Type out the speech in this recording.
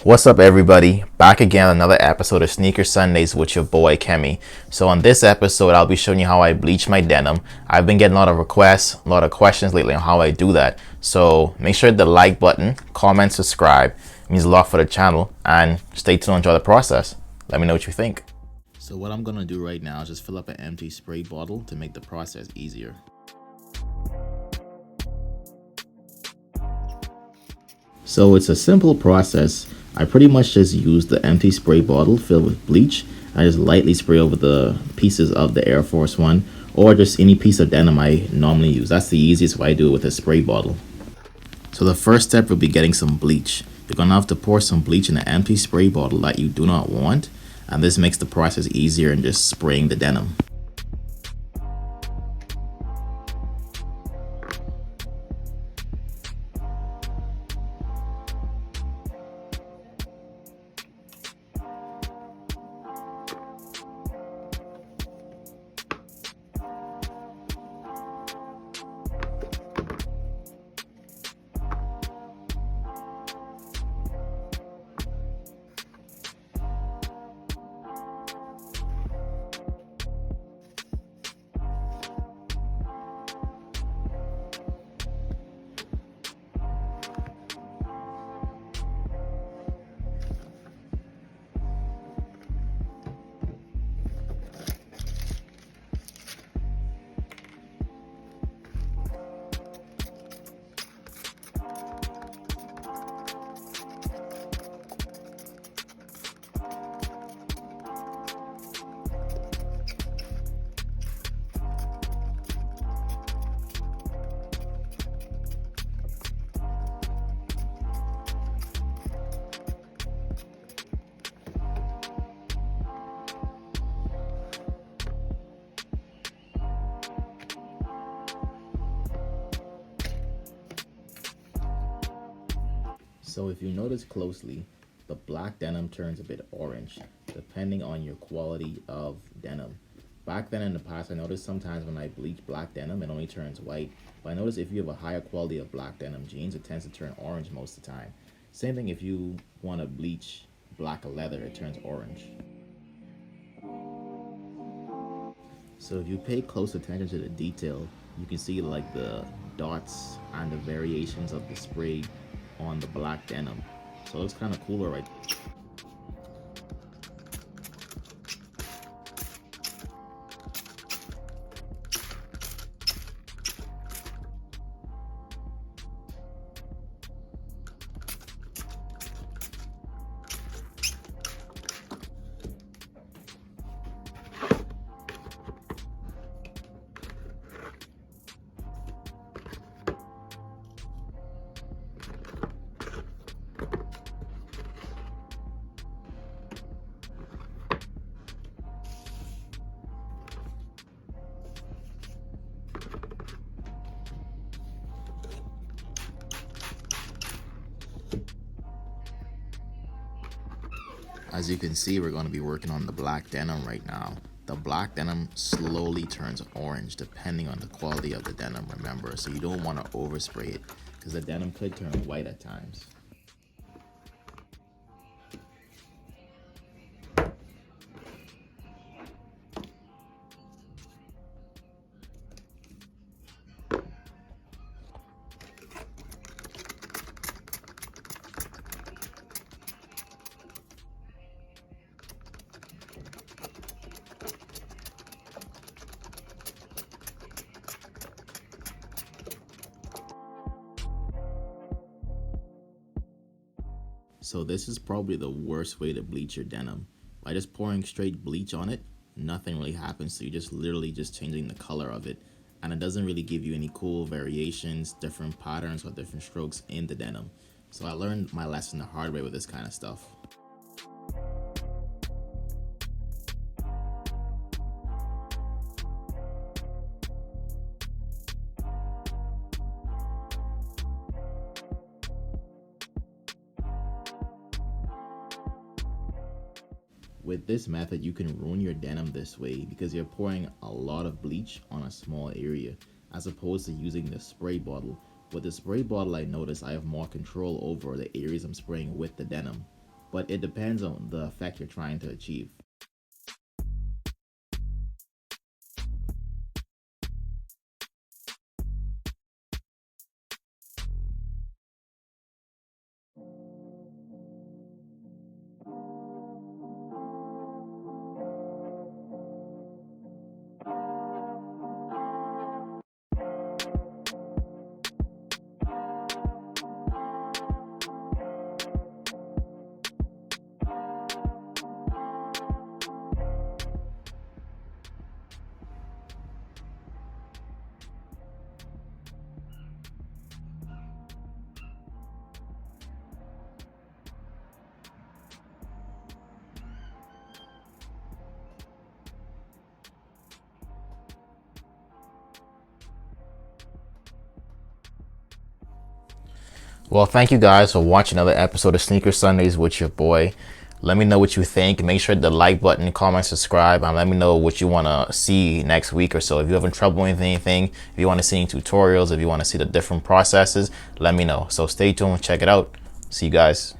What's up, everybody? Back again on another episode of Sneaker Sundays with your boy Kemi. So on this episode, I'll be showing you how I bleach my denim. I've been getting a lot of requests, a lot of questions lately on how I do that. So make sure to hit the like button, comment, subscribe. It means a lot for the channel, and stay tuned, enjoy the process. Let me know what you think. So what I'm gonna do right now is just fill up an empty spray bottle to make the process easier. So it's a simple process. I pretty much just use the empty spray bottle filled with bleach. I just lightly spray over the pieces of the Air Force One or just any piece of denim I normally use. That's the easiest way I do it with a spray bottle. So the first step will be getting some bleach. You're gonna have to pour some bleach in an empty spray bottle that you do not want, and this makes the process easier in just spraying the denim. So if you notice closely, the black denim turns a bit orange, depending on your quality of denim. Back then in the past, I noticed sometimes when I bleach black denim, it only turns white. But I noticed if you have a higher quality of black denim jeans, it tends to turn orange most of the time. Same thing if you want to bleach black leather, it turns orange. So if you pay close attention to the detail, you can see like the dots and the variations of the spray on the black denim. So it looks kind of cooler right there. As you can see, we're going to be working on the black denim right now. The black denim slowly turns orange depending on the quality of the denim, remember. So you don't want to overspray it because the denim could turn white at times. So this is probably the worst way to bleach your denim. By just pouring straight bleach on it, nothing really happens. So you're just literally just changing the color of it. And it doesn't really give you any cool variations, different patterns, or different strokes in the denim. So I learned my lesson the hard way with this kind of stuff. With this method, you can ruin your denim this way because you're pouring a lot of bleach on a small area as opposed to using the spray bottle. With the spray bottle, I notice I have more control over the areas I'm spraying with the denim. but it depends on the effect you're trying to achieve. Well, thank you guys for watching another episode of Sneaker Sundays with your boy. Let me know what you think. Make sure the like button, comment, subscribe, and let me know what you want to see next week or so. If you're having trouble with anything, if you want to see any tutorials, if you want to see the different processes, let me know. So stay tuned, check it out. See you guys.